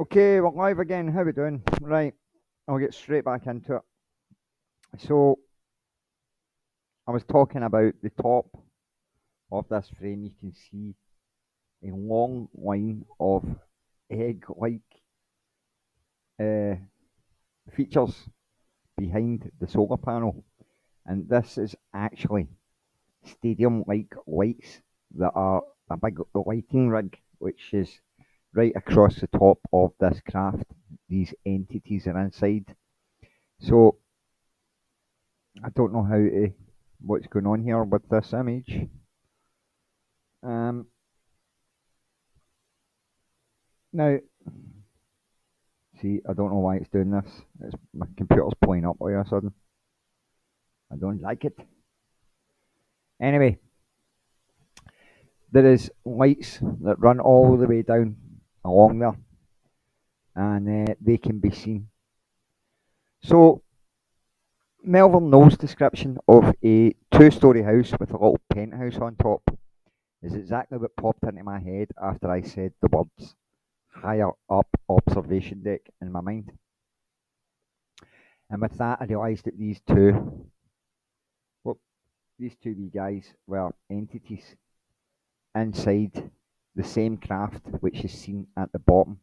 Okay, we're live again. How we doing? Right, I'll get straight back into it. So, I was talking about the top of this frame. You can see a long line of egg-like uh, features behind the solar panel, and this is actually stadium-like lights that are a big lighting rig, which is right across the top of this craft. These entities are inside. So I don't know what's going on here with this image. Now, see, I don't know why it's doing this. My computer's playing up all of a sudden. I don't like it. Anyway, there is lights that run all the way down along there, and they can be seen. So, Melville Knowles' description of a two-storey house with a little penthouse on top is exactly what popped into my head after I said the words higher up observation deck in my mind. And with that, I realised that these two wee guys were entities inside the same craft, which is seen at the bottom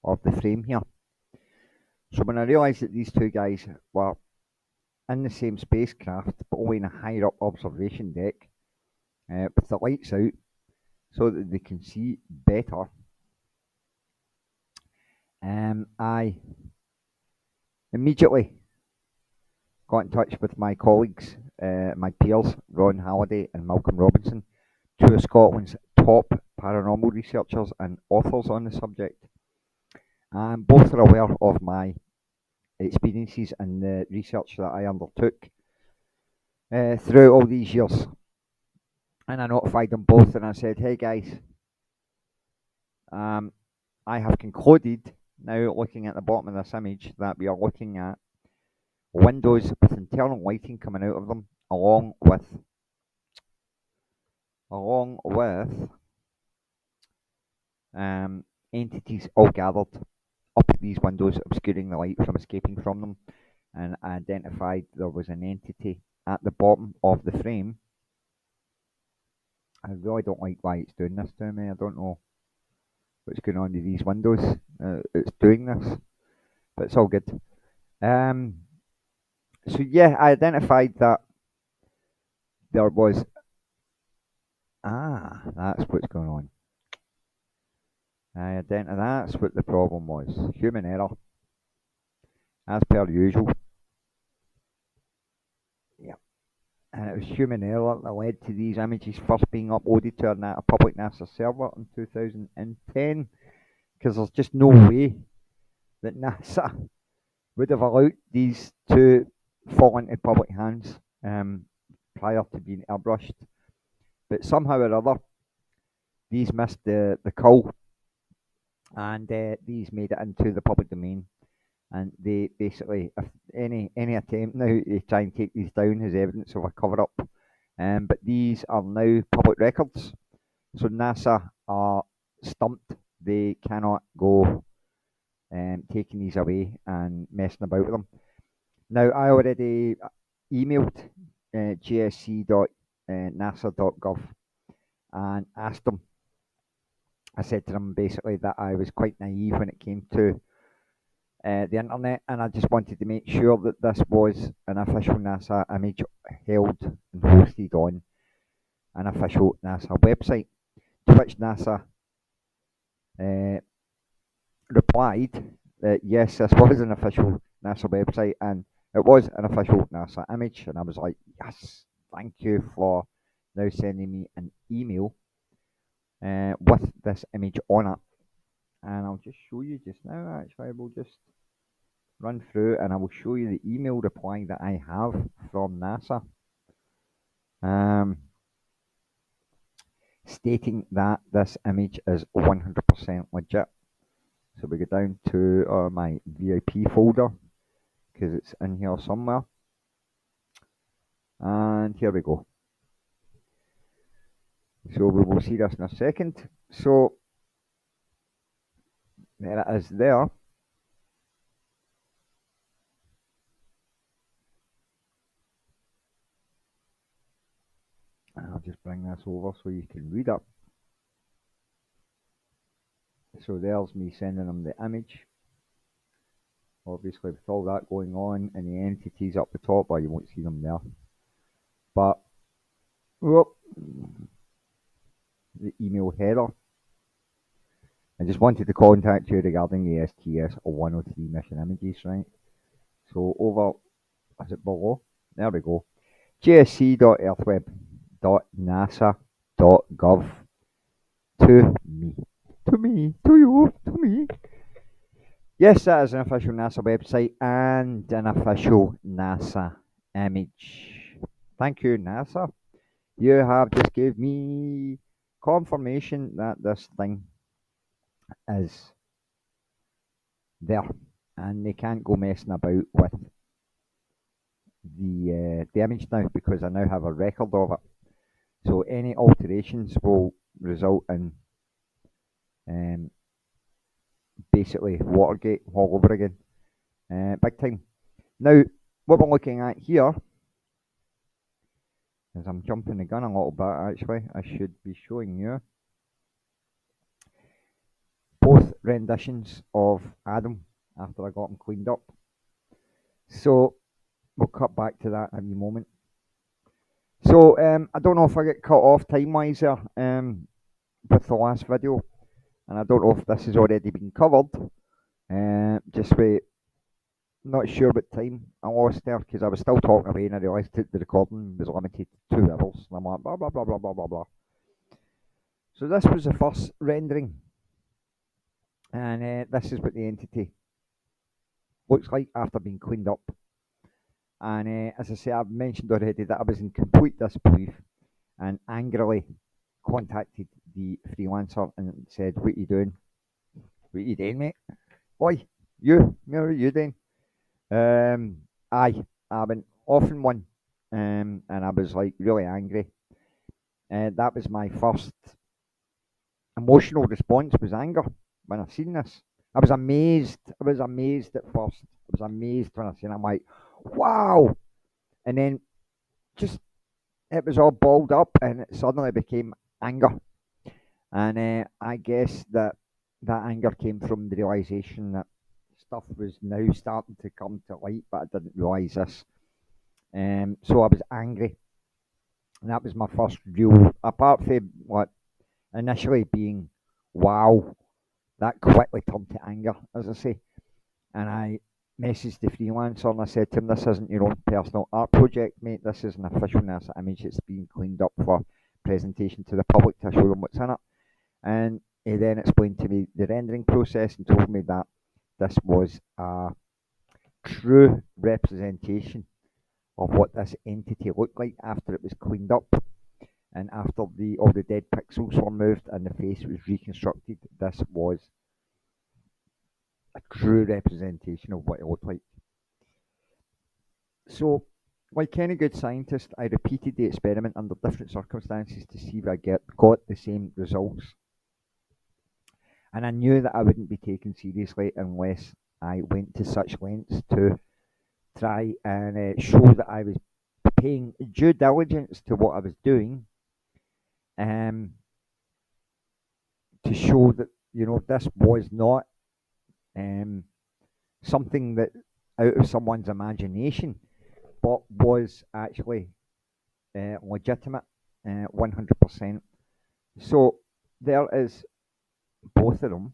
of the frame here. So when I realised that these two guys were in the same spacecraft, but only in a higher up observation deck, with the lights out, so that they can see better, I immediately got in touch with my colleagues, my peers, Ron Halliday and Malcolm Robinson, two of Scotland's top paranormal researchers and authors on the subject. And both are aware of my experiences and the research that I undertook throughout all these years. And I notified them both and I said, hey guys, I have concluded, now looking at the bottom of this image, that we are looking at windows with internal lighting coming out of them, along with entities all gathered up these windows, obscuring the light from escaping from them, and identified there was an entity at the bottom of the frame. I really don't like why it's doing this to me. I don't know what's going on with these windows. It's doing this, but it's all good. So yeah, I identified that there was. That's what's going on. That's what the problem was. Human error, as per usual. Yeah. And it was human error that led to these images first being uploaded to a public NASA server in 2010, because there's just no way that NASA would have allowed these to fall into public hands prior to being airbrushed. But somehow or other, these missed the cull, and these made it into the public domain. And they basically, if any attempt now to try and take these down is evidence of a cover up. But these are now public records, so NASA are stumped. They cannot go taking these away and messing about with them. Now, I already emailed gsc.nasa.gov and asked them. I said to them basically that I was quite naive when it came to the internet, and I just wanted to make sure that this was an official NASA image held and hosted on an official NASA website. To which NASA replied that yes, this was an official NASA website and it was an official NASA image. And I was like, yes, thank you for now sending me an email with this image on it. And I'll just show you just now. Actually, I will just run through and I will show you the email reply that I have from NASA, stating that this image is 100% legit. So we go down to my VIP folder, because it's in here somewhere. And here we go. So we will see this in a second. So There it is there. And I'll just bring this over so you can read it. So there's me sending them the image. Obviously, with all that going on and the entities up the top, well, you won't see them there. But, whoop, the email header. I just wanted to contact you regarding the STS103 mission images, right? So over, is it below? There we go. gsc.earthweb.nasa.gov to me. To me, to you, to me. Yes, that is an official NASA website and an official NASA image. Thank you, NASA. You have just gave me confirmation that this thing is there, and they can't go messing about with the image now because I now have a record of it. So any alterations will result in basically Watergate all over again, big time. Now, what we're looking at here, as I'm jumping the gun a little bit actually, I should be showing you both renditions of Adam after I got him cleaned up. So we'll cut back to that in a moment. So I don't know if I get cut off time-wise there with the last video, and I don't know if this has already been covered. Just wait, not sure what time I lost there because I was still talking away and I realised that the recording was limited to 2 hours. And I'm like, blah, blah, blah, blah, blah, blah, blah. So this was the first rendering, and this is what the entity looks like after being cleaned up. And as I say, I've mentioned already that I was in complete disbelief and angrily contacted the freelancer and said, "What are you doing? What are you doing, mate? Oi, you, what are you doing?" Aye, I went off in one, and I was like really angry. That was my first emotional response was anger when I seen this. I was amazed. I was amazed at first. I was amazed when I seen it. I'm like, wow. And then just it was all balled up and it suddenly became anger. And I guess that anger came from the realization that stuff was now starting to come to light, but I didn't realize this. So I was angry. And that was my first real, apart from what initially being wow, that quickly turned to anger, as I say. And I messaged the freelancer and I said to him, "This isn't your own personal art project, mate. This is an official NASA image that's being cleaned up for presentation to the public to show them what's in it." And he then explained to me the rendering process and told me that this was a true representation of what this entity looked like after it was cleaned up and after all the dead pixels were moved and the face was reconstructed. This was a true representation of what it looked like. So, like any good scientist, I repeated the experiment under different circumstances to see if I got the same results. And I knew that I wouldn't be taken seriously unless I went to such lengths to try and show that I was paying due diligence to what I was doing, to show that this was not something that out of someone's imagination, but was actually legitimate, 100%. So there is both of them.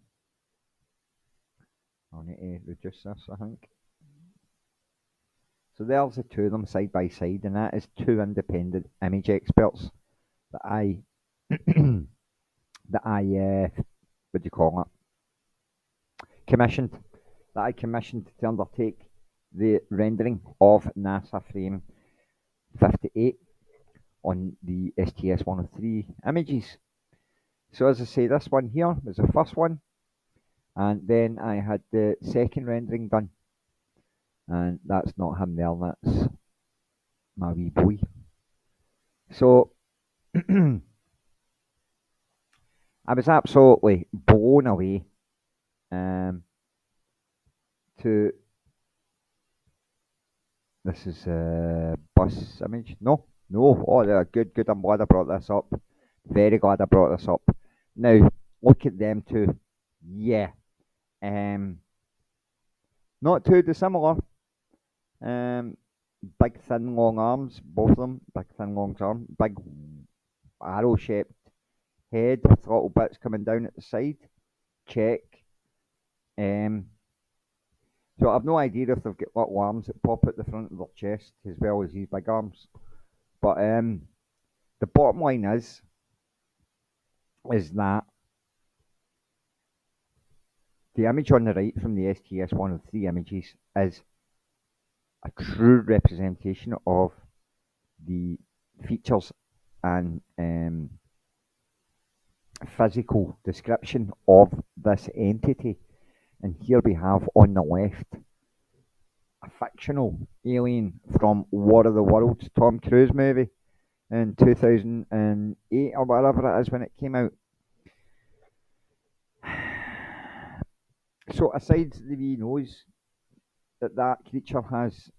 I'll need to reduce this, I think. So there's the two of them side by side, and that is two independent image experts that I what do you call it? Commissioned to undertake the rendering of NASA frame 58 on the STS103 images. So as I say, this one here was the first one, and then I had the second rendering done, and that's not him there, that's my wee boy. So I was absolutely blown away to this is a bus image. No, no. Oh, good, good. I'm glad I brought this up. Very glad I brought this up. Now, look at them two. Yeah. Um, not too dissimilar. Um, big, thin, long arms. Both of them. Big, thin, long arms. Big arrow-shaped head with little bits coming down at the side. Check. Um, so I've no idea if they've got little arms that pop at the front of their chest as well as these big arms. But the bottom line is that the image on the right from the STS103 images is a true representation of the features and physical description of this entity. And here we have on the left a fictional alien from War of the Worlds, Tom Cruise movie in 2008 or whatever it is when it came out. So aside the wee nose that creature has,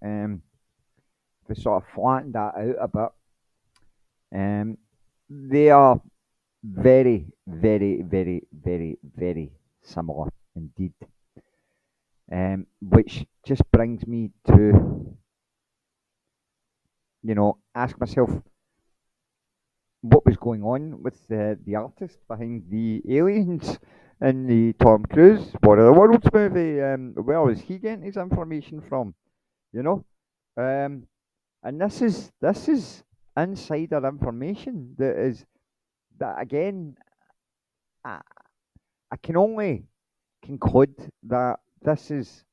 we sort of flattened that out a bit. They are very, very, very, very, very similar indeed. Which just brings me to, ask myself what was going on with the artist behind the aliens in the Tom Cruise War of the Worlds movie. Where was he getting his information from? You know, and this is insider information that again I, I can only conclude that this is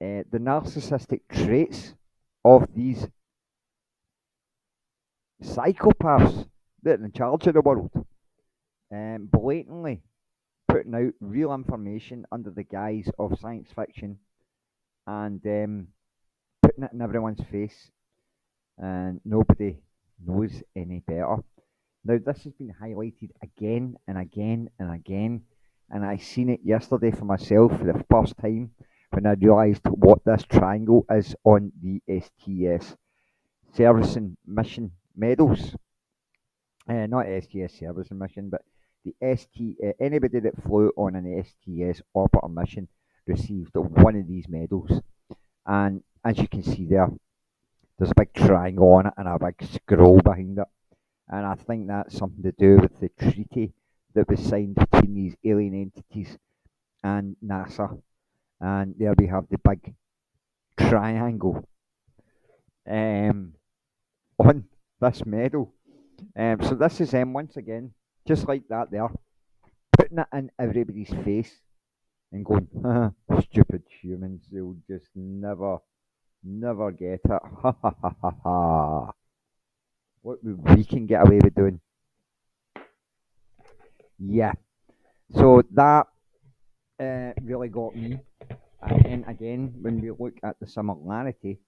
the narcissistic traits of these psychopaths that are in charge of the world, blatantly putting out real information under the guise of science fiction and putting it in everyone's face, and nobody knows any better. Now, this has been highlighted again and again and again, and I seen it yesterday for myself for the first time when I realised what this triangle is on the STS service and mission medals. Not STS service and mission, but the anybody that flew on an STS orbiter mission received one of these medals. And as you can see there's a big triangle on it and a big scroll behind it. And I think that's something to do with the treaty that was signed between these alien entities and NASA. And there we have the big triangle on this medal. So this is them once again, just like that there, putting it in everybody's face and going, stupid humans, they'll just never get it. Ha ha ha ha ha. What we can get away with doing. Yeah. So that really got me. And then again, when we look at the similarity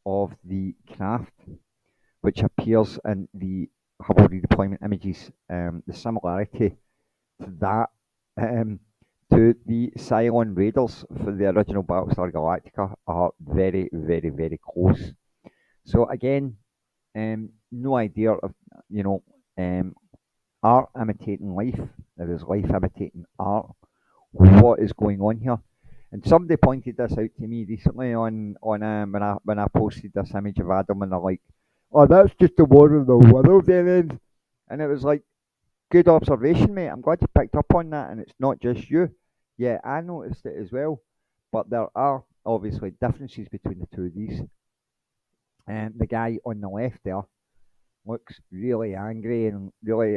of the craft, which appears in the Hubble redeployment images, the similarity to that, to the Cylon Raiders for the original Battlestar Galactica are very, very, very close. So again, no idea of, art imitating life. There is life imitating art. What is going on here? And somebody pointed this out to me recently on when I posted this image of Adam, and they're like, "Oh, that's just the War of the World aliens," and it was like, good observation, mate. I'm glad you picked up on that, and it's not just you. Yeah, I noticed it as well, but there are obviously differences between the two of these. And the guy on the left there looks really angry and really,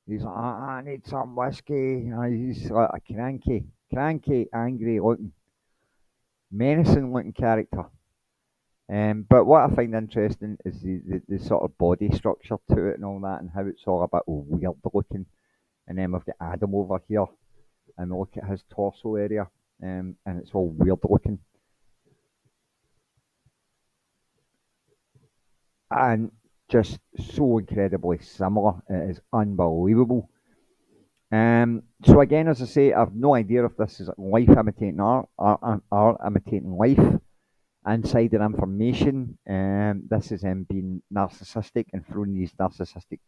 he's like, I need some whiskey. He's like a cranky, angry looking, menacing looking character. But what I find interesting is the sort of body structure to it and all that, and how it's all a bit weird looking. And then we've got Adam over here, and we look at his torso area, and it's all weird looking. And just so incredibly similar. It is unbelievable. So again, as I say, I've no idea if this is life imitating art, art imitating life, insider information. This is being narcissistic and throwing these narcissistic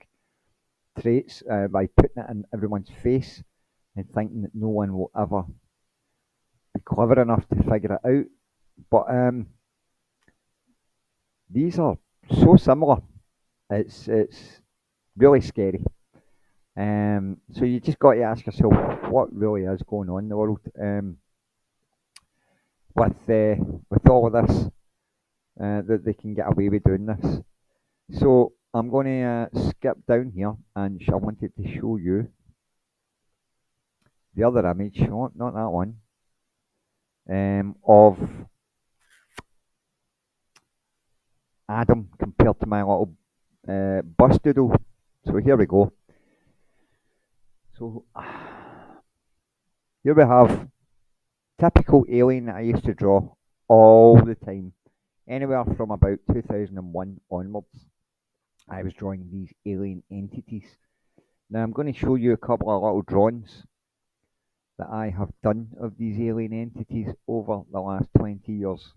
traits by putting it in everyone's face and thinking that no one will ever be clever enough to figure it out. But these are so similar. It's really scary. So you just got to ask yourself what really is going on in the world with all of this that they can get away with doing this. So I'm going to skip down here, and I wanted to show you the other image, not that one, of Adam compared to my little bus doodle. So here we go. So here we have typical alien that I used to draw all the time. Anywhere from about 2001 onwards, I was drawing these alien entities. Now I'm going to show you a couple of little drawings that I have done of these alien entities over the last 20 years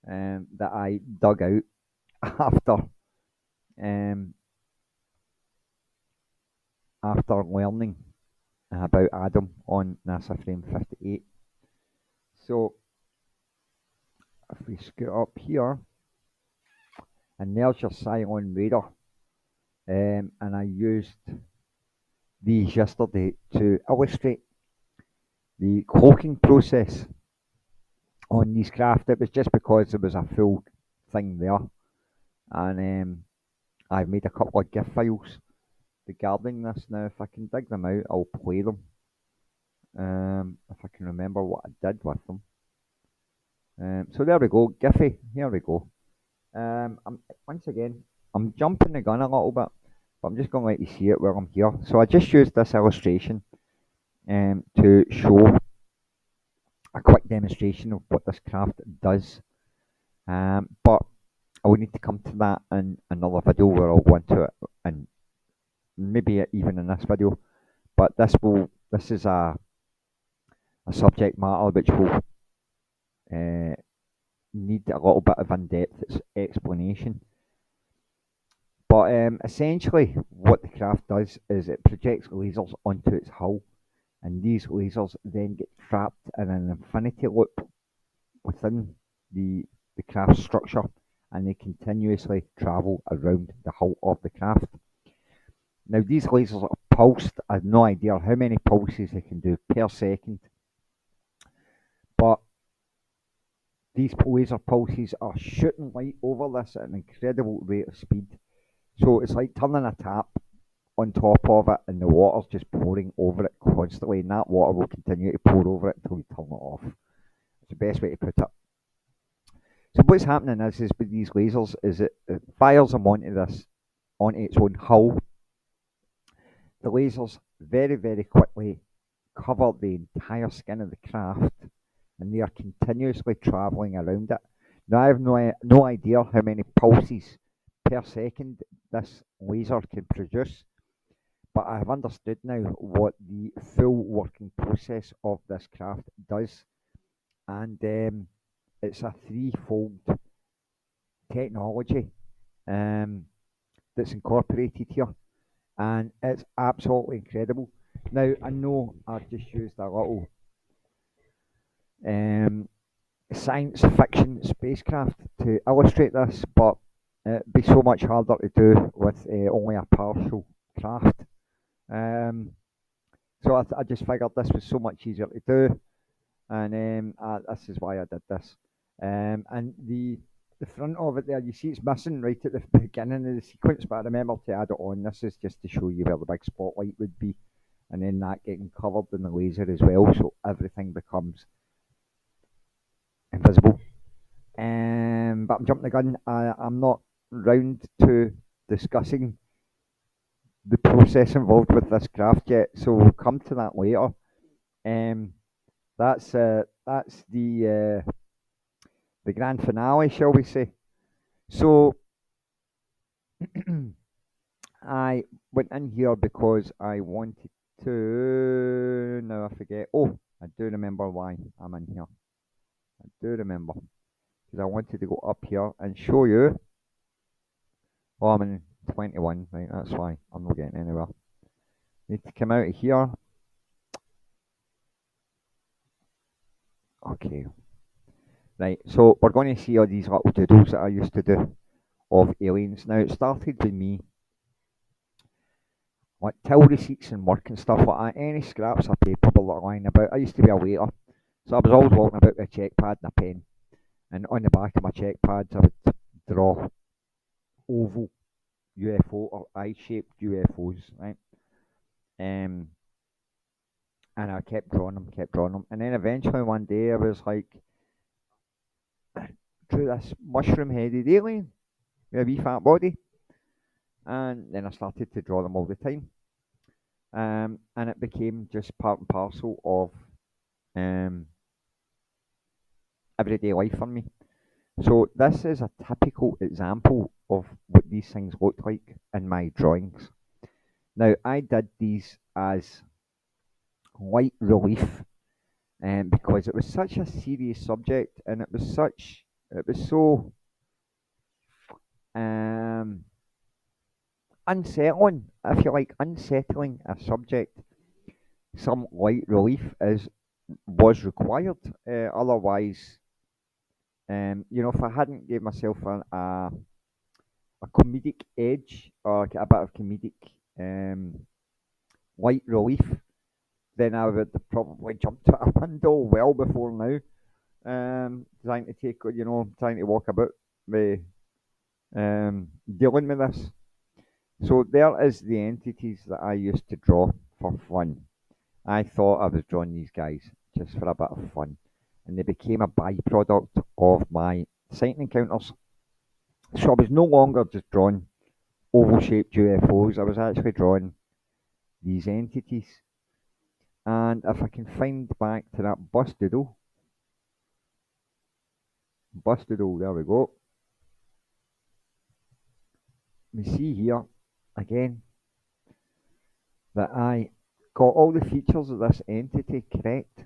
that I dug out after um, after learning about Adam on NASA Frame 58. So if we scoot up here, and there's your Cylon radar, and I used these yesterday to illustrate the cloaking process on these craft. It was just because there was a full thing there, and I've made a couple of GIF files regarding this. Now, if I can dig them out, I'll play them. If I can remember what I did with them. So there we go, Giphy. Here we go. Once again, I'm jumping the gun a little bit, but I'm just going to let you see it while I'm here. So I just used this illustration to show a quick demonstration of what this craft does. But I will need to come to that in another video where I'll go into it, and maybe even in this video. But this is a subject matter which will need a little bit of in-depth explanation. But essentially, what the craft does is it projects lasers onto its hull, and these lasers then get trapped in an infinity loop within the craft structure, and they continuously travel around the hull of the craft. Now, these lasers are pulsed. I have no idea how many pulses they can do per second, but these laser pulses are shooting light over this at an incredible rate of speed. So it's like turning a tap on top of it, and the water's just pouring over it constantly, and that water will continue to pour over it until you turn it off. It's the best way to put it. So what's happening is with these lasers is it fires them onto its own hull. The lasers very, very quickly cover the entire skin of the craft, and they are continuously travelling around it. Now I have no idea how many pulses per second this laser can produce, but I have understood now what the full working process of this craft does, and it's a threefold technology that's incorporated here, and it's absolutely incredible. Now, I know I've just used a little science fiction spacecraft to illustrate this, but it'd be so much harder to do with only a partial craft. So I just figured this was so much easier to do, and this is why I did this. And the front of it there, you see it's missing right at the beginning of the sequence, but I remember to add it on. This is just to show you where the big spotlight would be, and then that getting covered in the laser as well, so everything becomes invisible. But I'm jumping the gun. I'm not round to discussing the process involved with this craft yet, so we'll come to that later. That's the grand finale, shall we say? So I went in here because I wanted to, now I forget. Oh, I do remember why I'm in here. I do remember. Because I wanted to go up here and show you. Oh, I'm in 21, right, that's why I'm not getting anywhere. Need to come out of here. Okay. Right, so we're going to see all these little doodles that I used to do of aliens. Now, it started with me, like till receipts and work and stuff like that, any scraps of paper that were lying about. I used to be a waiter, so I was always walking about with a check pad and a pen. And on the back of my check pads, I would draw oval UFO or eye-shaped UFOs, right? Um, and I kept drawing them, and then eventually one day I was like, drew this mushroom-headed alien with a wee fat body, and then I started to draw them all the time, and it became just part and parcel of everyday life for me. So this is a typical example of what these things look like in my drawings. Now I did these as light relief, because it was such a serious subject, and it was so um, unsettling, if you like, unsettling a subject. Some light relief was required. Otherwise, if I hadn't gave myself a comedic edge or a bit of comedic light relief, then I would have probably jumped out a window well before now. Trying to walk about with dealing with this. So there is the entities that I used to draw for fun. I thought I was drawing these guys just for a bit of fun, and they became a byproduct of my sighting encounters. So I was no longer just drawing oval-shaped UFOs. I was actually drawing these entities. And if I can find back to that bus doodle, there we go. We see here again that I got all the features of this entity correct.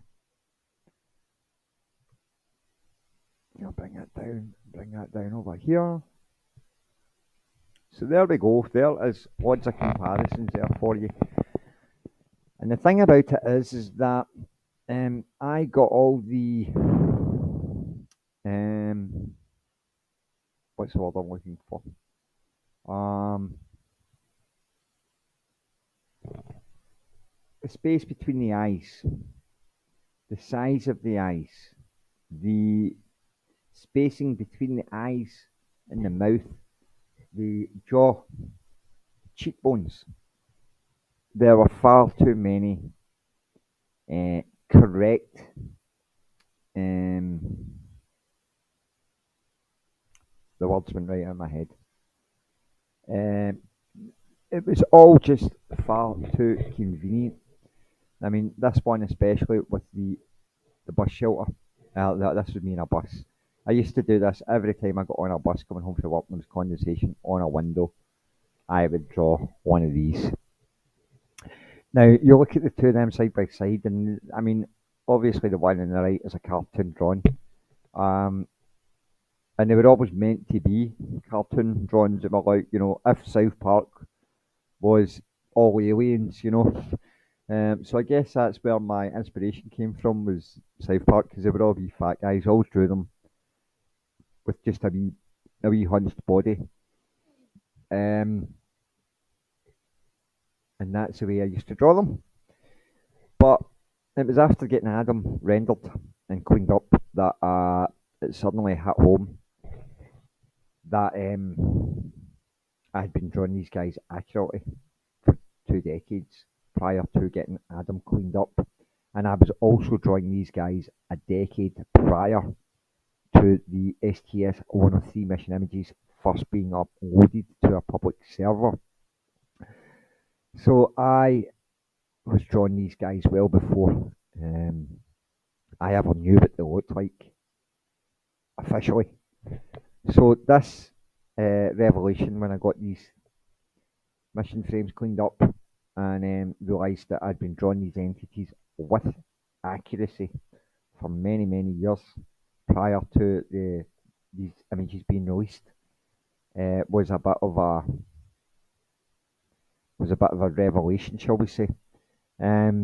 I'll bring that down over here. So there we go. There is lots of comparisons there for you. And the thing about it is that I got all the what's the word I'm looking for? The space between the eyes, the size of the eyes, the spacing between the eyes and the mouth, the jaw, cheekbones. There were far too many correct the words went right out of my head. It was all just far too convenient. I mean, this one especially with the bus shelter. This was me in a bus. I used to do this every time I got on a bus coming home from work and there was condensation on a window. I would draw one of these. Now, you look at the two of them side by side, and I mean, obviously the one on the right is a cartoon drawing. And they were always meant to be cartoon drawings that were like, if South Park was all aliens, So I guess that's where my inspiration came from, was South Park, because they were all wee fat guys. I always drew them with just a wee hunched body. And that's the way I used to draw them. But it was after getting Adam rendered and cleaned up that it suddenly hit home that I had been drawing these guys accurately for 2 decades prior to getting Adam cleaned up. And I was also drawing these guys a decade prior to the STS103 mission images first being uploaded to a public server. So I was drawing these guys well before I ever knew what they looked like officially. So this revelation, when I got these mission frames cleaned up, and realised that I'd been drawing these entities with accuracy for many, many years prior to these images being released. Was a bit of a revelation, shall we say? Now,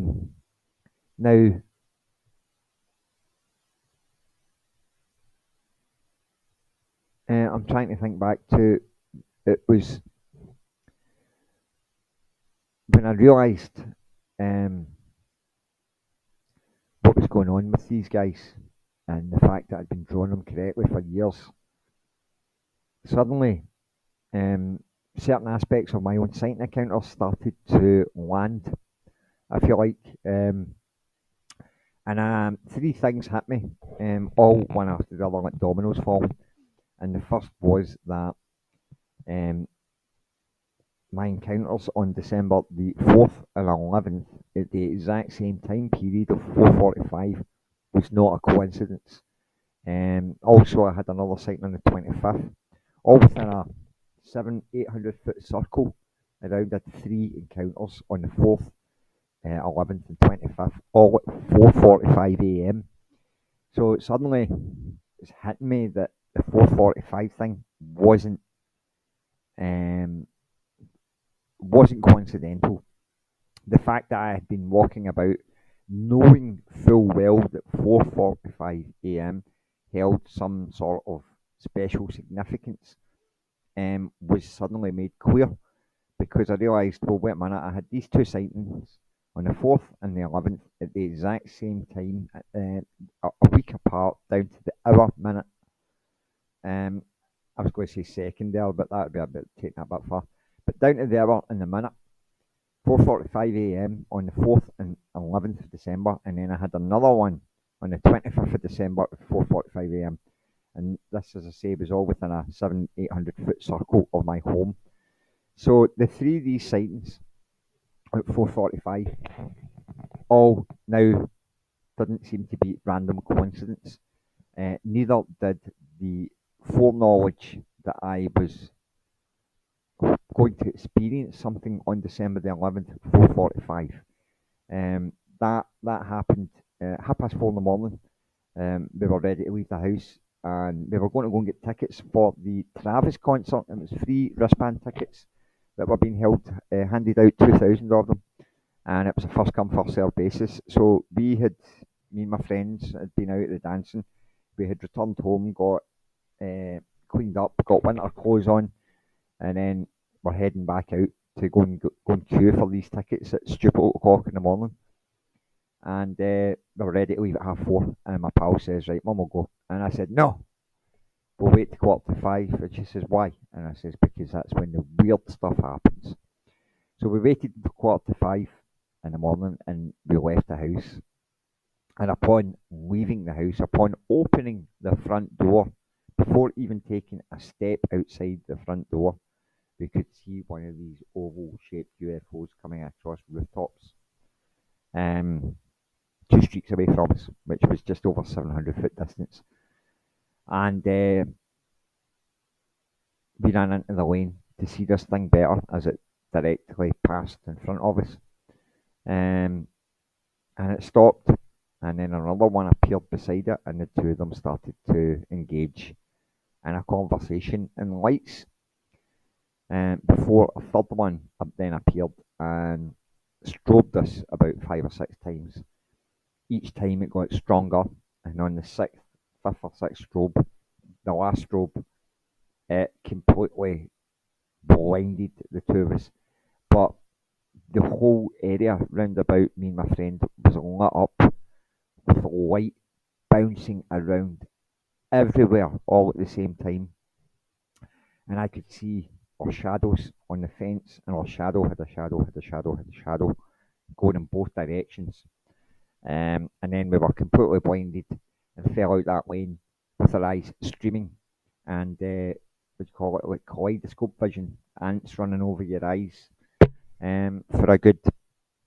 I'm trying to think back to it was when I realised what was going on with these guys and the fact that I'd been drawing them correctly for years. Suddenly, certain aspects of my own sighting encounter started to land, I feel like. And three things hit me, all one after the other, like dominoes falling. And the first was that um, my encounters on December the 4th and 11th at the exact same time period of 4:45 was not a coincidence. Also, I had another sighting on the 25th, all within a 800 foot circle around. Had three encounters on the 4th, 11th, and 25th, all at 4:45 a.m. So suddenly it's hitting me that the 4:45 thing um, wasn't coincidental. The fact that I had been walking about knowing full well that 4:45 a.m. held some sort of special significance was suddenly made clear, because I realised, well, wait a minute, I had these two sightings on the 4th and the 11th at the exact same time, a week apart, down to the hour, minute. I was going to say second there, but that would be a bit taking that a bit far. But down to the hour and the minute, 4:45 a.m. on the 4th and 11th of December, and then I had another one on the 25th of December at 4:45 a.m. And this, as I say, was all within a 800 foot circle of my home. So the three of these sightings at 4:45 all now didn't seem to be random coincidence. Neither did the foreknowledge that I was going to experience something on December the 11th at 4:45. That happened 4:30 in the morning. We were ready to leave the house, and we were going to go and get tickets for the Travis concert. It was free wristband tickets that were being handed out, 2,000 of them, and it was a first come first served basis. So me and my friends had been out at the dancing. We had returned home, got cleaned up, got winter clothes on, and then we're heading back out to go and queue for these tickets at stupid 8 o'clock in the morning. And we were ready to leave at 4:30, and my pal says, right, Mum, we'll go. And I said, no, we'll wait to 4:45. And she says, why? And I says, because that's when the weird stuff happens. So we waited until 4:45 in the morning, and we left the house. And upon leaving the house, upon opening the front door, before even taking a step outside the front door, we could see one of these oval-shaped UFOs coming across rooftops, 2 streets away from us, which was just over 700 foot distance. And we ran into the lane to see this thing better as it directly passed in front of us. And it stopped, and then another one appeared beside it, and the two of them started to engage in a conversation in lights. Before a third one then appeared and strobed us about 5 or 6 times. Each time it got stronger, and on the fifth or sixth strobe, the last strobe, it completely blinded the two of us. But the whole area round about me and my friend was lit up with light bouncing around everywhere all at the same time. And I could see our shadows on the fence, and our shadow had a shadow, had a shadow, had a shadow going in both directions. And then we were completely blinded and fell out that lane with our eyes streaming, and what do you call it, like kaleidoscope vision, ants running over your eyes for a good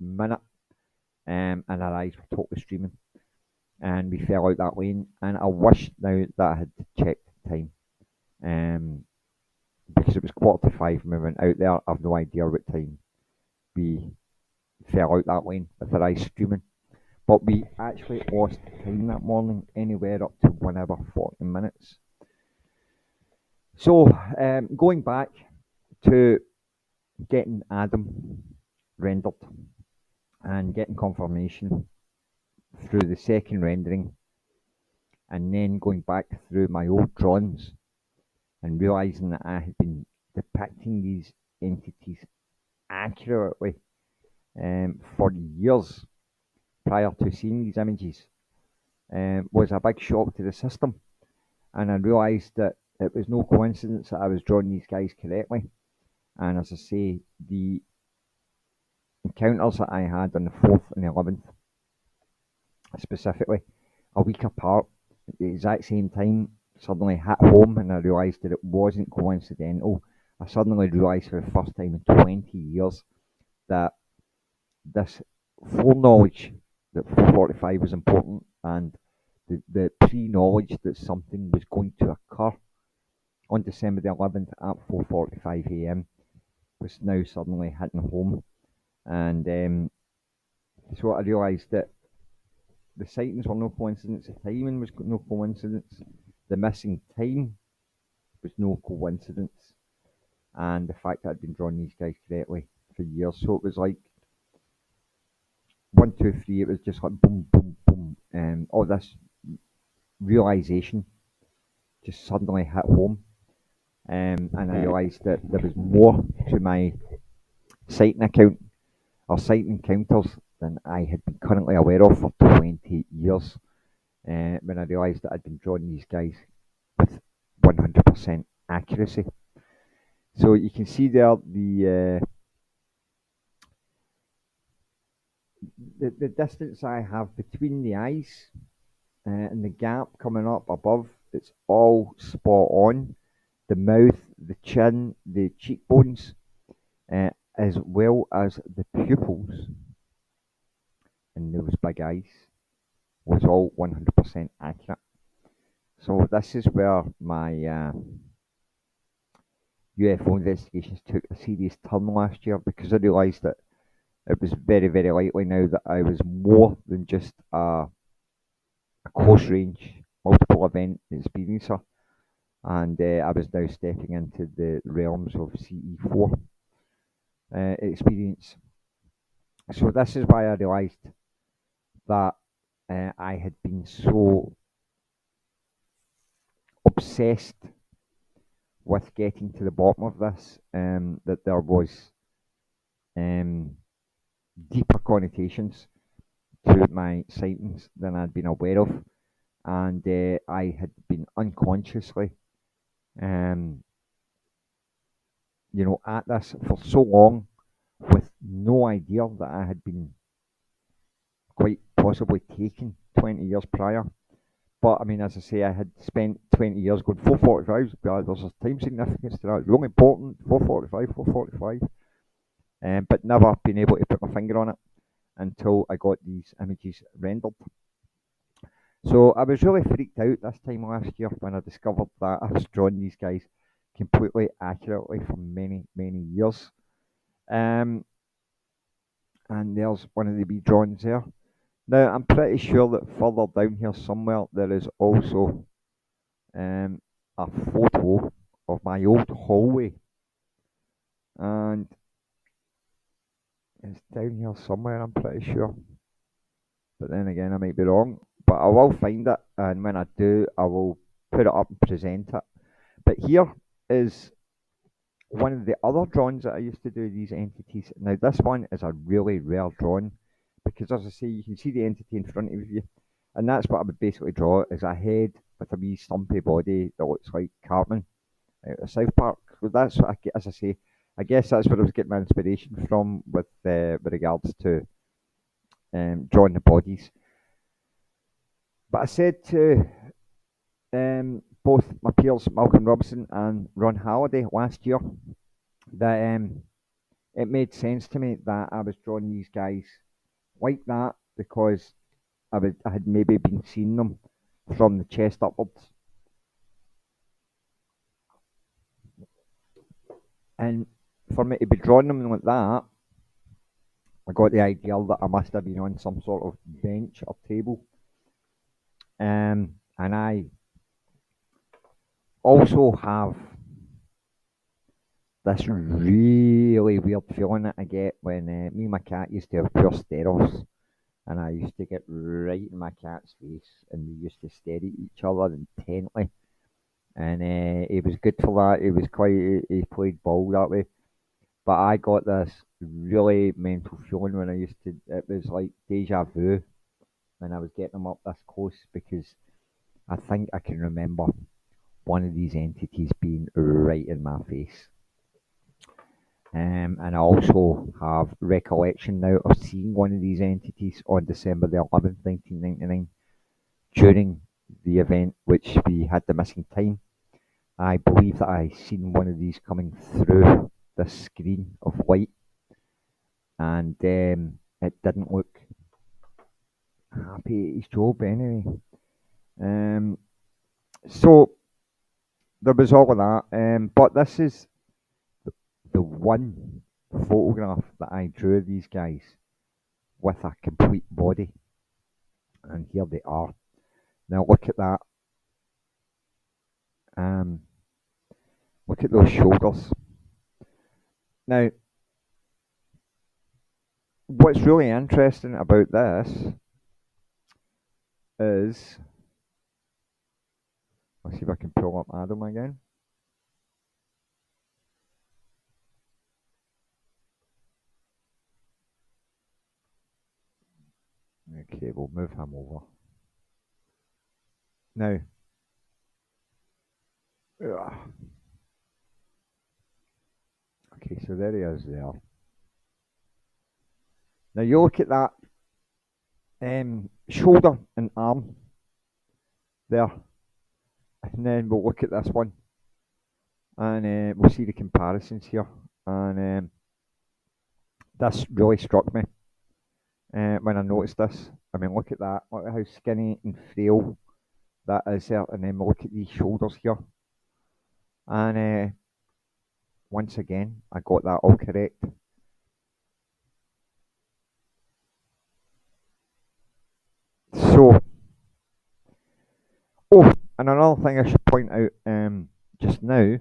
minute, and our eyes were totally streaming, and we fell out that lane. And I wish now that I had checked the time, because it was 4:45 when we went out there. I've no idea what time we fell out that lane with her eyes streaming. But we actually lost time that morning, anywhere up to 1 hour 40 minutes. So, going back to getting Adam rendered and getting confirmation through the second rendering, and then going back through my old drawings and realizing that I had been depicting these entities accurately for years prior to seeing these images, was a big shock to the system. And I realised that it was no coincidence that I was drawing these guys correctly. And as I say, the encounters that I had on the 4th and 11th, specifically, a week apart, at the exact same time, suddenly hit home, and I realised that it wasn't coincidental. I suddenly realised for the first time in 20 years that this foreknowledge that 445 was important, and the pre-knowledge that something was going to occur on December the 11th at 4:45 a.m. was now suddenly hitting home. And so I realised that the sightings were no coincidence, the timing was no coincidence, the missing time was no coincidence, and the fact that I'd been drawing these guys correctly for years. So it was like 1, 2, 3, it was just like boom, boom, boom, and all this realisation just suddenly hit home. And I realised that there was more to my sighting account or sighting encounters than I had been currently aware of for 20 years. When I realised that I'd been drawing these guys with 100% accuracy. So you can see there the distance I have between the eyes and the gap coming up above. It's all spot on. The mouth, the chin, the cheekbones, as well as the pupils and those big eyes, was all 100% accurate. So this is where my UFO investigations took a serious turn last year, because I realised that it was very, very likely now that I was more than just a close range multiple event experiencer, and I was now stepping into the realms of CE4 experience. So this is why I realised that I had been so obsessed with getting to the bottom of this, that there was deeper connotations to my sightings than I'd been aware of, and I had been unconsciously, at this for so long, with no idea that I had been quite possibly taken 20 years prior. But I mean, as I say, I had spent 20 years going 445. There's a time significance to that. It's really important. 445, 445. But never been able to put my finger on it until I got these images rendered. So I was really freaked out this time last year when I discovered that I was drawing these guys completely accurately for many, many years. And there's one of the wee drawings there. Now, I'm pretty sure that further down here somewhere there is also a photo of my old hallway. And it's down here somewhere, I'm pretty sure. But then again, I might be wrong. But I will find it, and when I do, I will put it up and present it. But here is one of the other drawings that I used to do, these entities. Now, this one is a really rare drawing, because as I say, you can see the entity in front of you, and that's what I would basically draw, is a head with a wee stumpy body that looks like Cartman out of South Park. So that's what as I say, I guess that's where I was getting my inspiration from with regards to drawing the bodies. But I said to both my peers, Malcolm Robson and Ron Halliday, last year, that it made sense to me that I was drawing these guys like that, because I had maybe been seeing them from the chest upwards. And for me to be drawing them like that, I got the idea that I must have been on some sort of bench or table. And I also have this really weird feeling that I get when me and my cat used to have pure stares, and I used to get right in my cat's face, and we used to stare at each other intently. And he was good for that. He was he played ball that way. But I got this really mental feeling when I used to. It was like deja vu when I was getting them up this close, because I think I can remember one of these entities being right in my face. And I also have recollection now of seeing one of these entities on December the 11th, 1999, during the event which we had the missing time. I believe that I seen one of these coming through the screen of light, and it didn't look happy at his job anyway. So there was all of that, but this is the one photograph that I drew of these guys with a complete body, and here they are. Now look at that. Look at those shoulders. Now, what's really interesting about this is, let's see if I can pull up Adam again. Okay, we'll move him over. Now, okay, so there he is there. Now you look at that shoulder and arm there, and then we'll look at this one, and we'll see the comparisons here. And this really struck me when I noticed this. I mean, look at that. Look at how skinny and frail that is there. And then we'll look at these shoulders here. And once again, I got that all correct. So, oh, and another thing I should point out just now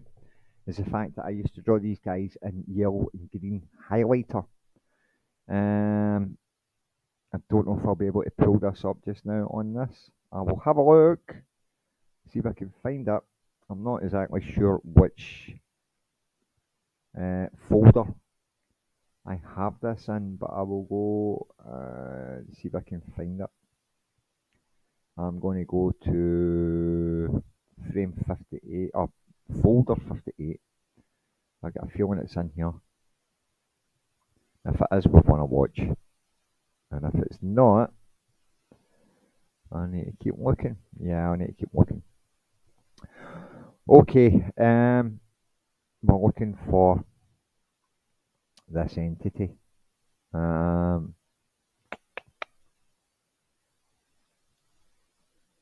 is the fact that I used to draw these guys in yellow and green highlighter. I don't know if I'll be able to pull this up just now on this. I will have a look, see if I can find it. I'm not exactly sure which folder I have this in, but I will go see if I can find it. I'm going to go to frame 58, or folder 58. I got a feeling it's in here. If it is, we want to watch. And if it's not, I need to keep looking. Yeah, I need to keep looking. Okay, we're looking for this entity.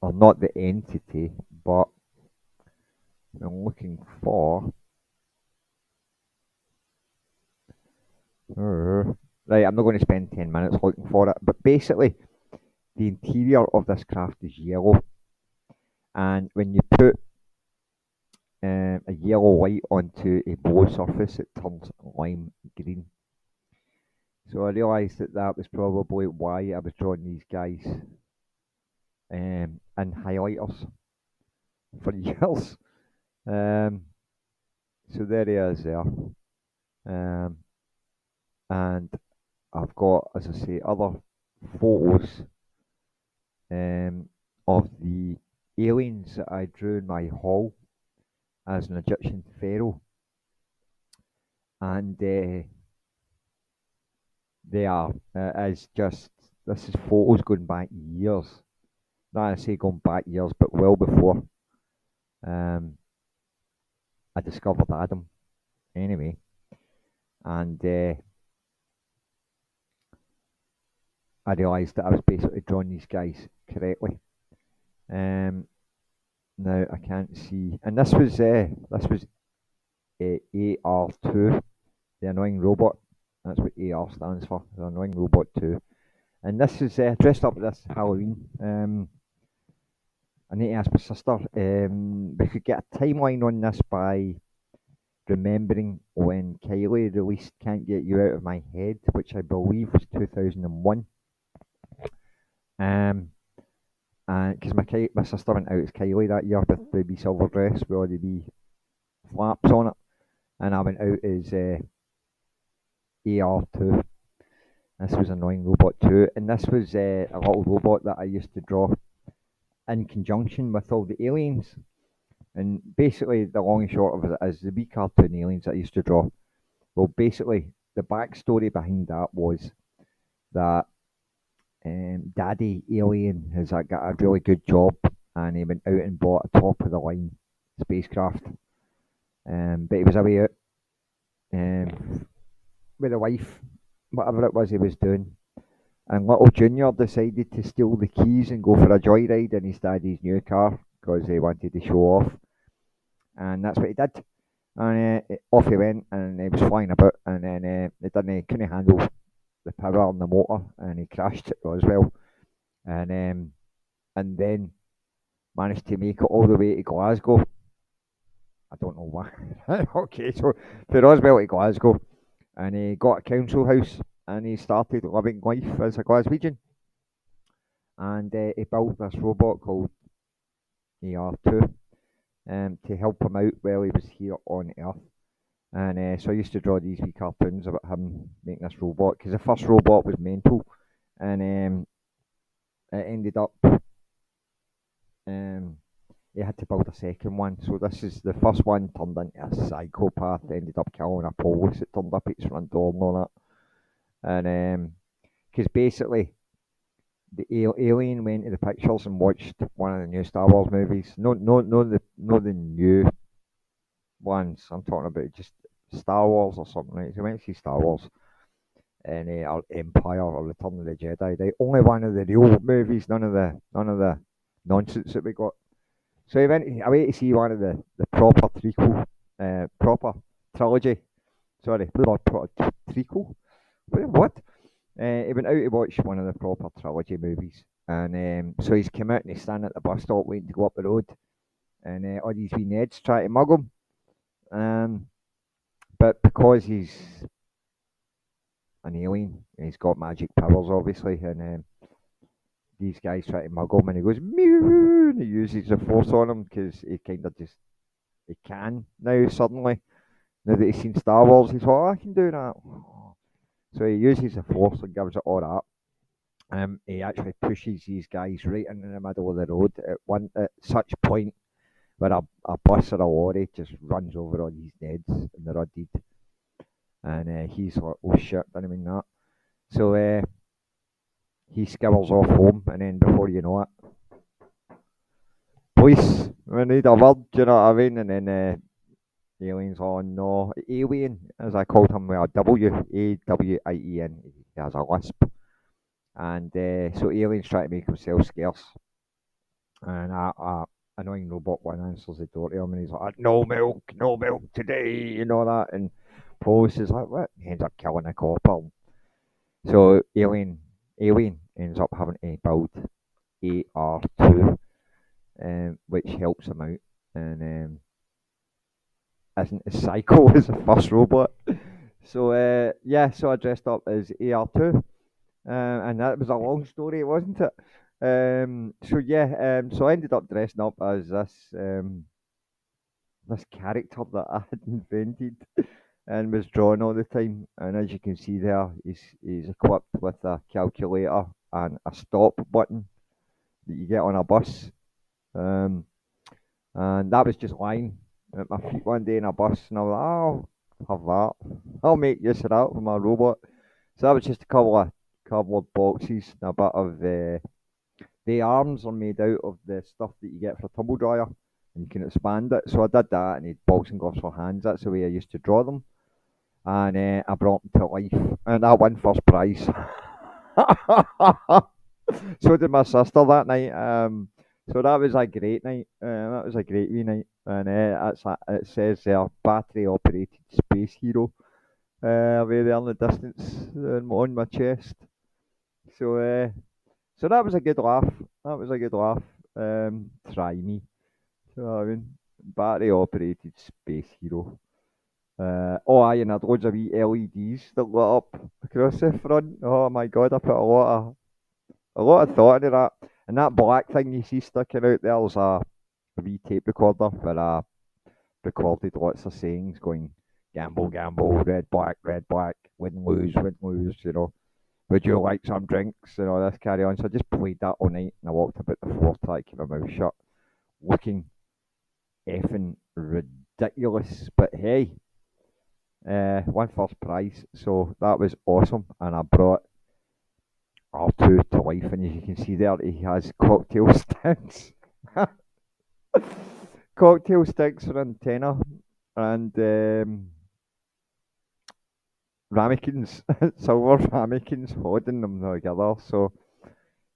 Or not the entity, but I'm looking for. Right, I'm not going to spend 10 minutes looking for it, but basically, the interior of this craft is yellow, and when you put a yellow light onto a blue surface, it turns lime green. So I realised that that was probably why I was drawing these guys in highlighters for years. So there he is there. And I've got, as I say, other photos of the aliens that I drew in my hall as an Egyptian pharaoh. And they are, as just, this is photos going back years. Not I say going back years, but well before I discovered Adam, anyway. And I realised that I was basically drawing these guys correctly. Now I can't see, and this was AR2, the annoying robot. That's what AR stands for. The Annoying Robot 2. And this is dressed up this Halloween. I need to ask my sister. We could get a timeline on this by remembering when Kylie released "Can't Get You Out of My Head," which I believe was 2001. And because my sister went out as Kylie that year with the wee silver dress with all the wee flaps on it, and I went out as AR2. This was Annoying Robot 2, and this was a little robot that I used to draw in conjunction with all the aliens. And basically, the long and short of it is the wee cartoon aliens that I used to draw. Well, basically, the backstory behind that was that Daddy Alien has got a really good job, and he went out and bought a top of the line spacecraft. But he was away out with a wife, whatever it was he was doing. And little Junior decided to steal the keys and go for a joyride in his daddy's new car because he wanted to show off. And that's what he did. And off he went, and he was flying about, and then he couldn't handle the power on the motor, and he crashed it as well. And then managed to make it all the way to Glasgow. I don't know why. Okay, so from Roswell to Glasgow, and he got a council house, and he started living life as a Glaswegian. And he built this robot called AR2 to help him out while he was here on Earth. And so I used to draw these wee cartoons about him making this robot, because the first robot was mental, and it ended up he had to build a second one. So this is the first one turned into a psychopath, ended up killing a police that turned up at his front door and all that. And because basically the alien went to the pictures and watched one of the new Star Wars movies. No the new ones. I'm talking about just Star Wars or something. Right? So he went to see Star Wars and or Empire or Return of the Jedi. Right? Only one of the real movies. None of the nonsense that we got. So he went away to see one of the proper proper trilogy. Sorry, proper treacle. What? He went out to watch one of the proper trilogy movies, and so he's come out and he's standing at the bus stop waiting to go up the road, and all these wee Neds try to mug him, but because he's an alien, he's got magic powers obviously, and these guys try to mug him, and he goes meow, and he uses the force on him because he kind of just he can now suddenly. Now that he's seen Star Wars, he's like, oh, I can do that. So he uses the force and gives it all that. He actually pushes these guys right into the middle of the road at such point where a bus or a lorry just runs over all these Neds and they're all dead. And he's like, oh shit, didn't mean that. So he skivels off home, and then before you know it, police, we need a word, do you know what I mean? And then aliens on no alien, as I called him with a W, AWIEN. He has a lisp, and so aliens try to make himself scarce, and annoying robot one answers the door to him, and he's like, no milk today, you know that, and police is like, what? He ends up killing a copper. So alien ends up having to build AR2, which helps him out, and isn't as psycho as the first robot. So so I dressed up as AR2, and that was a long story, wasn't it? So I ended up dressing up as this character that I had invented and was drawing all the time. And as you can see there, he's equipped with a calculator and a stop button that you get on a bus. And that was just lying at my feet one day in a bus, and I was like, oh, I'll have that. I'll make use of that for my robot. So that was just a couple of cardboard boxes and a bit of the arms are made out of the stuff that you get for a tumble dryer, and you can expand it. So I did that, and he had boxing gloves for hands. That's the way I used to draw them, and I brought them to life, and I won first prize. So did my sister that night. So that was a great night. That was a great wee night, and it says there, battery operated space hero. way there in the distance on my chest. So, so that was a good laugh. That was a good laugh. Try me. You know what I mean? Battery operated space hero. Oh, aye, and I had loads of wee LEDs that lit up across the front. Oh my god, I put a lot of thought into that. And that black thing you see sticking out there's a wee tape recorder where I recorded lots of sayings going gamble, gamble, red, black, win, lose, you know. Would you like some drinks and all this carry on? So I just played that all night and I walked about the floor trying to keep my mouth shut, looking effing ridiculous. But hey, won first prize, so that was awesome. And I brought R2 to life, and as you can see there, he has cocktail sticks. Cocktail sticks for antenna and ramekins, silver ramekins holding them together. So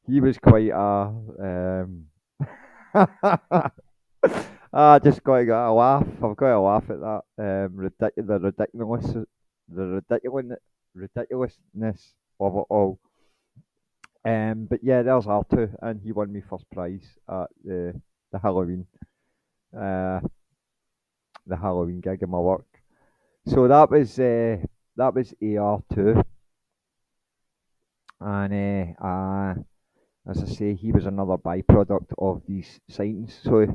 he was quite a. I just got to get a laugh. I've got to laugh at that. The ridiculousness of it all. But yeah, there's R2, and he won me first prize at the Halloween, uh, the Halloween gig in my work. So that was AR2, and as I say, he was another byproduct of these sightings. So I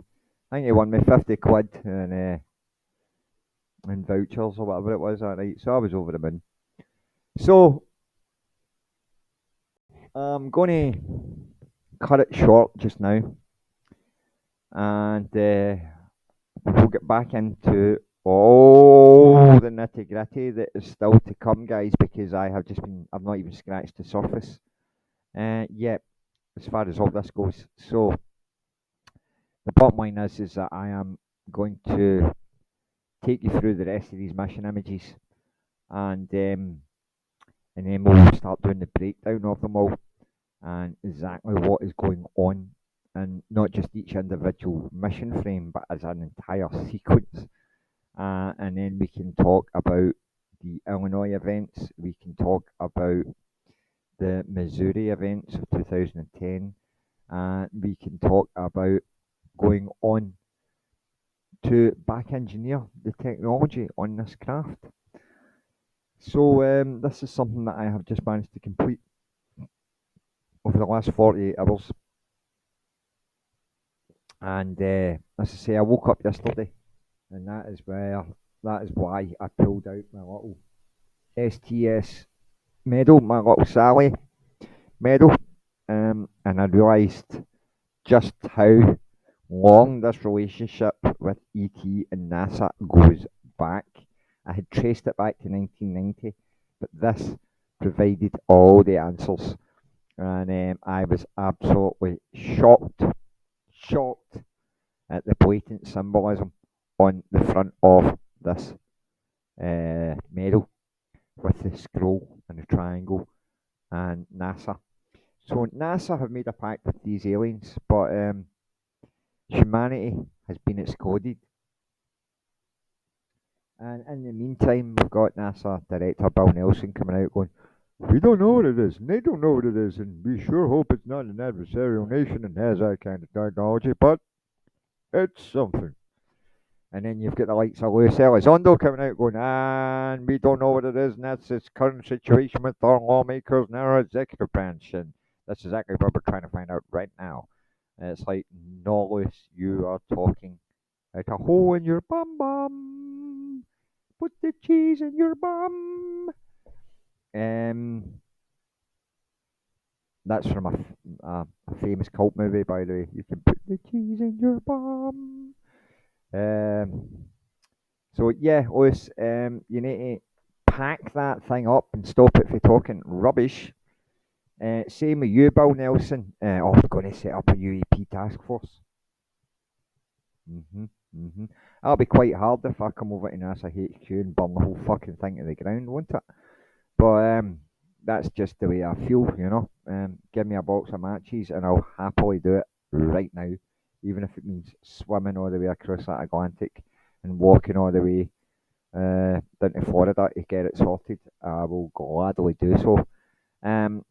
think he won me 50 quid and vouchers or whatever it was that night. So I was over the moon. So I'm going to cut it short just now, and we'll get back into all the nitty gritty that is still to come, guys, because I've not even scratched the surface yet as far as all this goes. So the bottom line is that I am going to take you through the rest of these mission images, and then we'll start doing the breakdown of them all and exactly what is going on, and not just each individual mission frame, but as an entire sequence. And then we can talk about the Illinois events. We can talk about the Missouri events of 2010. We can talk about going on to back engineer the technology on this craft. So this is something that I have just managed to complete over the last 48 hours. And as I say, I woke up yesterday, and that is why I pulled out my little STS medal, my little Sally medal, and I realised just how long this relationship with ET and NASA goes back. I had traced it back to 1990, but this provided all the answers, and I was absolutely shocked at the blatant symbolism on the front of this medal with the scroll and the triangle and NASA. So NASA have made a pact with these aliens, but humanity has been excluded. And in the meantime, we've got NASA Director Bill Nelson coming out going, "We don't know what it is, and they don't know what it is, and we sure hope it's not an adversarial nation and has that kind of technology, but it's something." And then you've got the likes of Luis Elizondo coming out going, "And we don't know what it is, and that's its current situation with our lawmakers and our executive branch, and that's exactly what we're trying to find out right now." And it's like, "No, Luis, you are talking out a hole in your bum. Put the cheese in your bum." That's from a famous cult movie, by the way. You can put the cheese in your bum. So yeah, Lewis, you need to pack that thing up and stop it for talking rubbish. Same with you, Bill Nelson. We're going to set up a UAP task force. That'll be quite hard if I come over to NASA HQ and burn the whole fucking thing to the ground, won't it? But that's just the way I feel, you know. Give me a box of matches and I'll happily do it right now, even if it means swimming all the way across that Atlantic and walking all the way down to Florida to get it sorted, I will gladly do so. And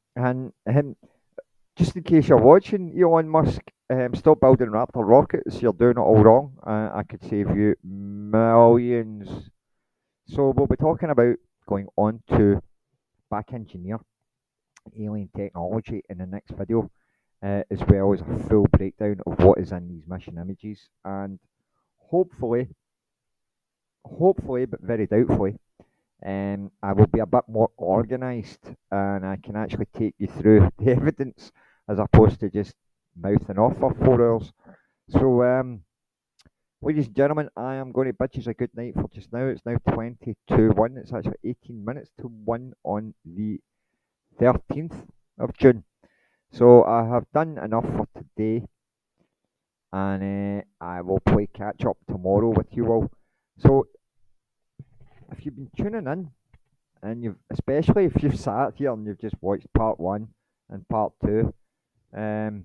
just in case you're watching, Elon Musk, stop building Raptor rockets. You're doing it all wrong. I could save you millions. So we'll be talking about going on to back engineer alien technology in the next video, as well as a full breakdown of what is in these mission images, and hopefully, but very doubtfully, I will be a bit more organised and I can actually take you through the evidence as opposed to just mouthing off for 4 hours. So, ladies and gentlemen, I am going to bid you a good night for just now. It's now 20 to 1. It's actually 18 minutes to 1 on the 13th of June. So I have done enough for today, and I will play catch up tomorrow with you all. So if you've been tuning in, and especially if you've sat here and you've just watched part 1 and part 2, then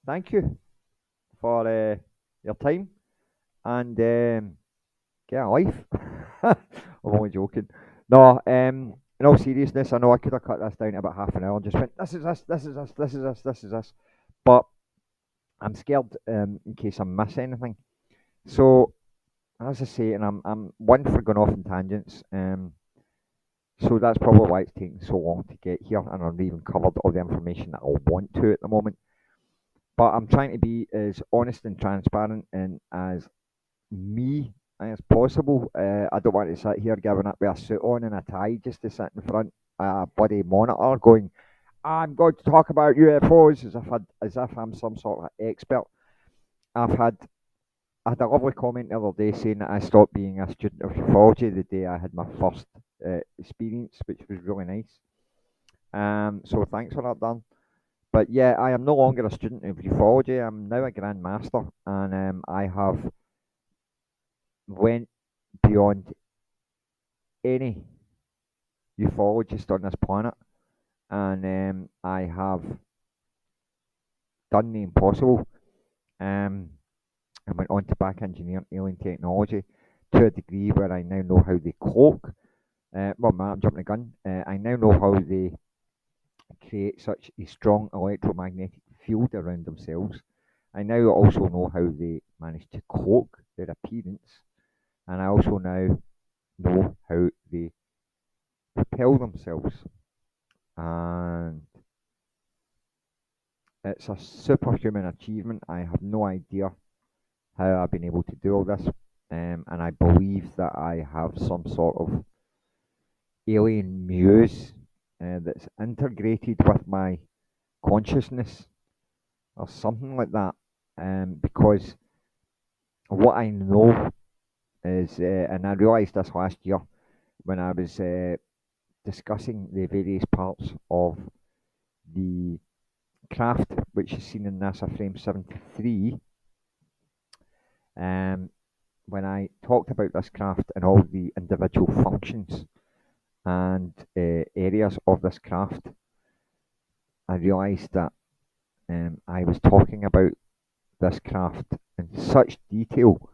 thank you for your time, and get a life. I'm only joking. No, in all seriousness, I know I could have cut this down to about half an hour and just went, this is this, this is this, this is this, this is this. But I'm scared in case I miss anything. So, as I say, and I'm one for going off in tangents. So that's probably why it's taking so long to get here, and I've even covered all the information that I want to at the moment. But I'm trying to be as honest and transparent and as me as possible. I don't want to sit here giving up with a suit on and a tie just to sit in front of a bloody monitor going, I'm going to talk about UFOs as if I'm some sort of expert. I had a lovely comment the other day saying that I stopped being a student of ufology the day I had my first experience, which was really nice. So thanks for that, Dan. But yeah, I am no longer a student of ufology. I'm now a Grand Master, and I have went beyond any ufologist on this planet, and I have done the impossible. And went on to back engineer alien technology to a degree where I now know how they cloak. Well, man, I'm jumping the gun. I now know how they create such a strong electromagnetic field around themselves. I now also know how they manage to cloak their appearance, and I also now know how they propel themselves. And it's a superhuman achievement. I have no idea how I've been able to do all this, and I believe that I have some sort of alien muse that's integrated with my consciousness or something like that. Because what I know is, and I realised this last year when I was discussing the various parts of the craft which is seen in NASA Frame 73. When I talked about this craft and all the individual functions and areas of this craft, I realised that I was talking about this craft in such detail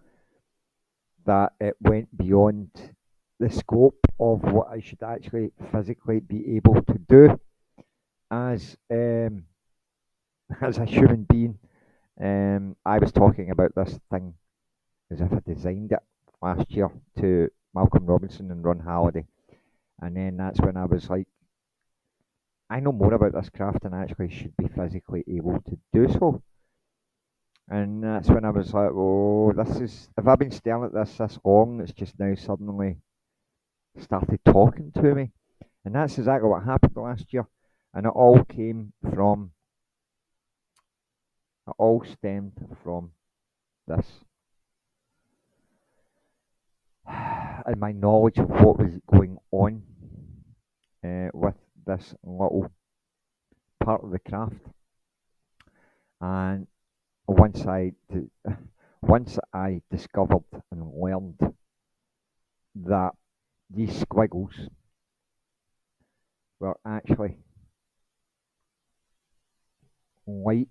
that it went beyond the scope of what I should actually physically be able to do as as a human being. I was talking about this thing as if I designed it last year to Malcolm Robinson and Ron Halliday, and then that's when I was like, I know more about this craft than I actually should be physically able to do so. And that's when I was like, oh, this is, if I've been staring at this long, it's just now suddenly started talking to me. And that's exactly what happened last year. And it all stemmed from this. And my knowledge of what was going on with this little part of the craft. And once I discovered and learned that these squiggles were actually light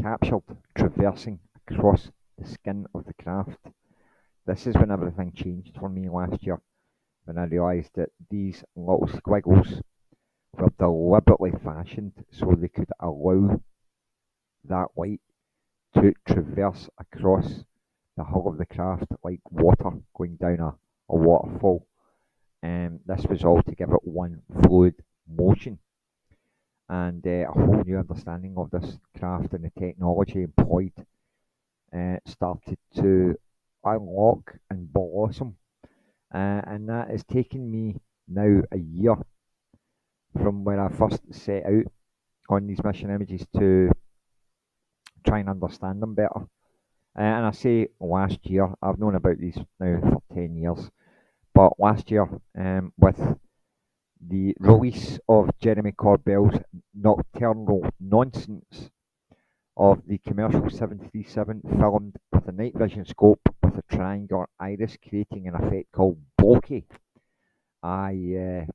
captured traversing across the skin of the craft. This is when everything changed for me last year, when I realised that these little squiggles were deliberately fashioned so they could allow that light to traverse across the hull of the craft like water going down a waterfall. This was all to give it one fluid motion, and a whole new understanding of this craft and the technology employed started to unlock and blossom. And that has taken me now a year from when I first set out on these mission images to try and understand them better. And I say last year, I've known about these now for 10 years, but last year, with the release of Jeremy Corbell's nocturnal nonsense of the commercial 737 filmed with a night vision scope with a triangular iris creating an effect called bokeh, I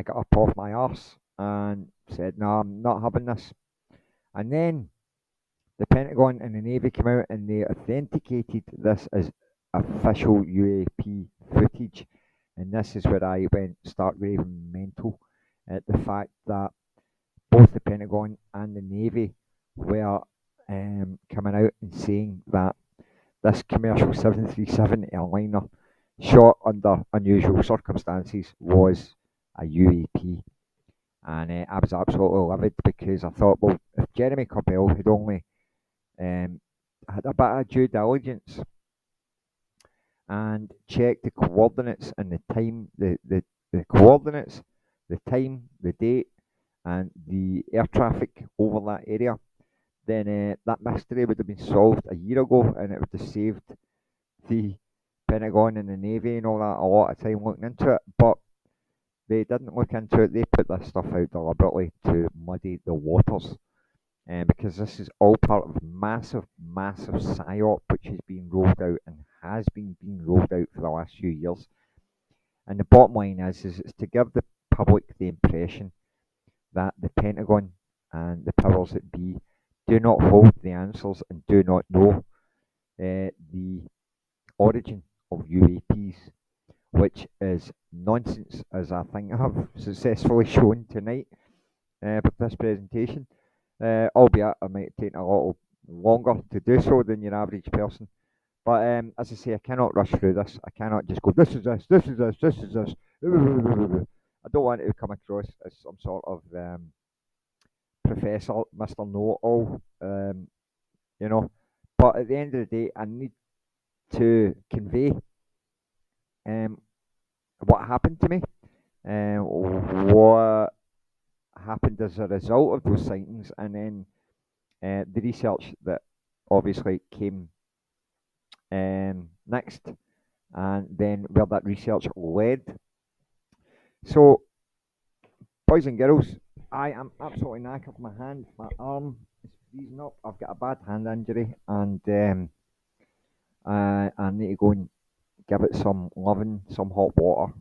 got up off my arse and said, no, I'm not having this. And then the Pentagon and the Navy came out and they authenticated this as official UAP footage. And this is where I went stark raving mental at the fact that both the Pentagon and the Navy were coming out and saying that this commercial 737 airliner, shot under unusual circumstances, was a UAP. And I was absolutely livid because I thought, well, if Jeremy Corbell had only had a bit of due diligence and checked the coordinates and the time, the coordinates, the time, the date, and the air traffic over that area, then that mystery would have been solved a year ago, and it would have saved the Pentagon and the Navy and all that a lot of time looking into it. But they didn't look into it. They put this stuff out deliberately to muddy the waters. Because this is all part of a massive, massive psyop which has been rolled out and has been being rolled out for the last few years. And the bottom line is it's to give the public the impression that the Pentagon and the powers that be do not hold the answers and do not know the origin of UAPs, which is nonsense, as I think I've successfully shown tonight with this presentation. Albeit I might take a little longer to do so than your average person. But as I say, I cannot rush through this. I cannot just go, this is this, this is this, this is this. I don't want it to come across as some sort of professor, Mr. Know-it-all, you know. But at the end of the day, I need to convey what happened to me, what happened as a result of those sightings, and then the research that obviously came next, and then where that research led. So, boys and girls, I am absolutely knackered. My hand, my arm is freezing up. I've got a bad hand injury, and I need to go and give it some loving, some hot water,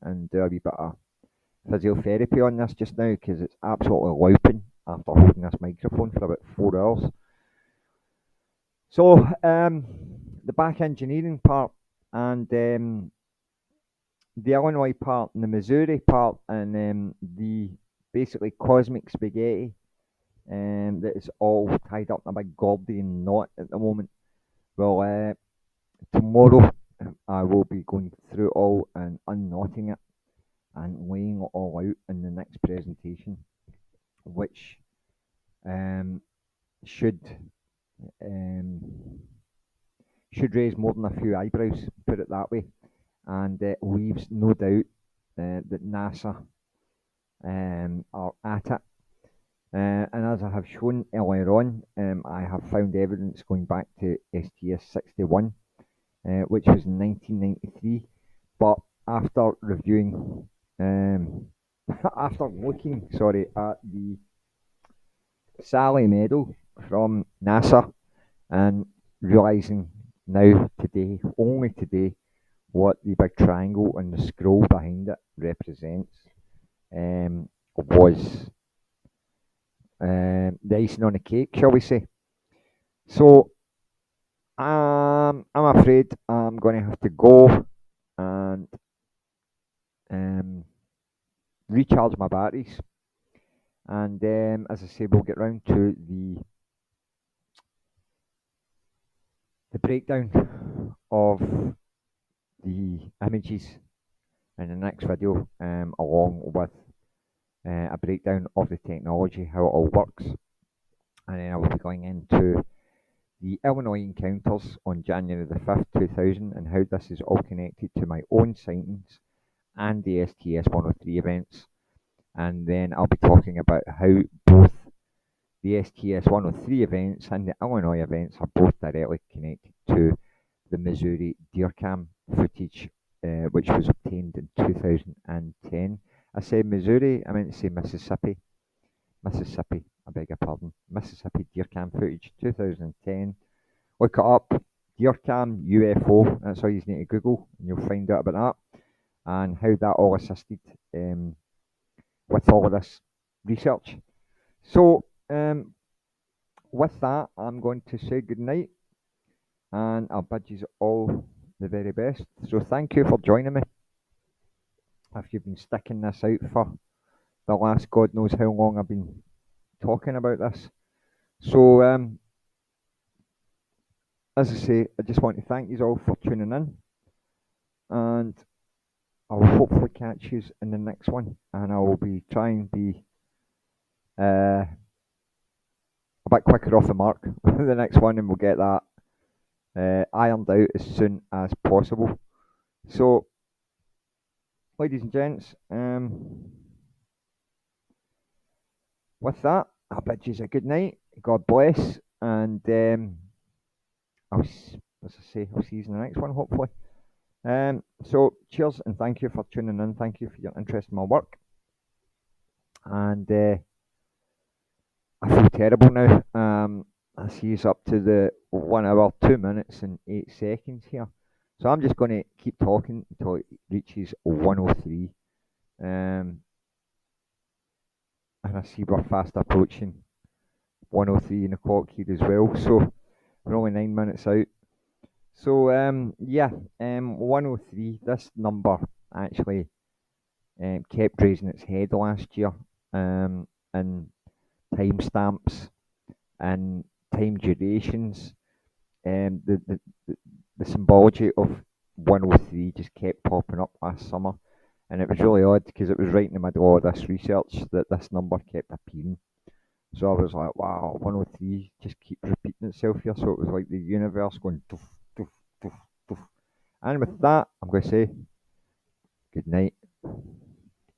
and do a wee bit of physiotherapy on this just now because it's absolutely louping after holding this microphone for about 4 hours. So the back engineering part and the Illinois part and the Missouri part and the basically cosmic spaghetti that is all tied up in a big Gordian knot at the moment. Well, tomorrow I will be going through it all and unknotting it and laying it all out in the next presentation, which should raise more than a few eyebrows, put it that way, and leaves no doubt that NASA are at it. And as I have shown earlier on, I have found evidence going back to STS103, which was in 1993. But after reviewing, after looking, at the Sally medal from NASA and realising now today, only today, what the big triangle and the scroll behind it represents, was the icing on the cake, shall we say. So I'm afraid I'm going to have to go and um, recharge my batteries. And as I say, we'll get round to the breakdown of the images in the next video, along with a breakdown of the technology, how it all works. And then I will be going into the Illinois encounters on January the 5th, 2000, and how this is all connected to my own sightings and the STS103 events. And then I'll be talking about how both the STS103 events and the Illinois events are both directly connected to the Missouri deer cam footage, which was obtained in 2010. I say Missouri, I meant to say Mississippi. Mississippi, I beg your pardon. Mississippi deer cam footage, 2010. Look it up, deer cam UFO. That's all you need to Google, and you'll find out about that and how that all assisted with all of this research. So, with that, I'm going to say good night, and I'll bid you all the very best. So, thank you for joining me. If you've been sticking this out for the last God knows how long I've been talking about this. So, as I say, I just want to thank you all for tuning in, and I will hopefully catch you in the next one, and I will be trying to be a bit quicker off the mark with the next one, and we'll get that ironed out as soon as possible. So, ladies and gents, with that, I'll bid you a good night. God bless, and as I say, I'll see you in the next one, hopefully. So, cheers and thank you for tuning in. Thank you for your interest in my work. And I feel terrible now. I see it's up to the 1 hour, 2 minutes, and 8 seconds here. So I'm just going to keep talking until it reaches 103. And I see we're fast approaching 103 in the clock here as well. So we're only 9 minutes out. So 103. This number actually kept raising its head last year. And timestamps and time durations. The symbology of 103 just kept popping up last summer, and it was really odd because it was right in the middle of this research that this number kept appearing. So I was like, wow, 103 just keeps repeating itself here. So it was like the universe going doof, doof, doof, doof. And with that, I'm going to say good night.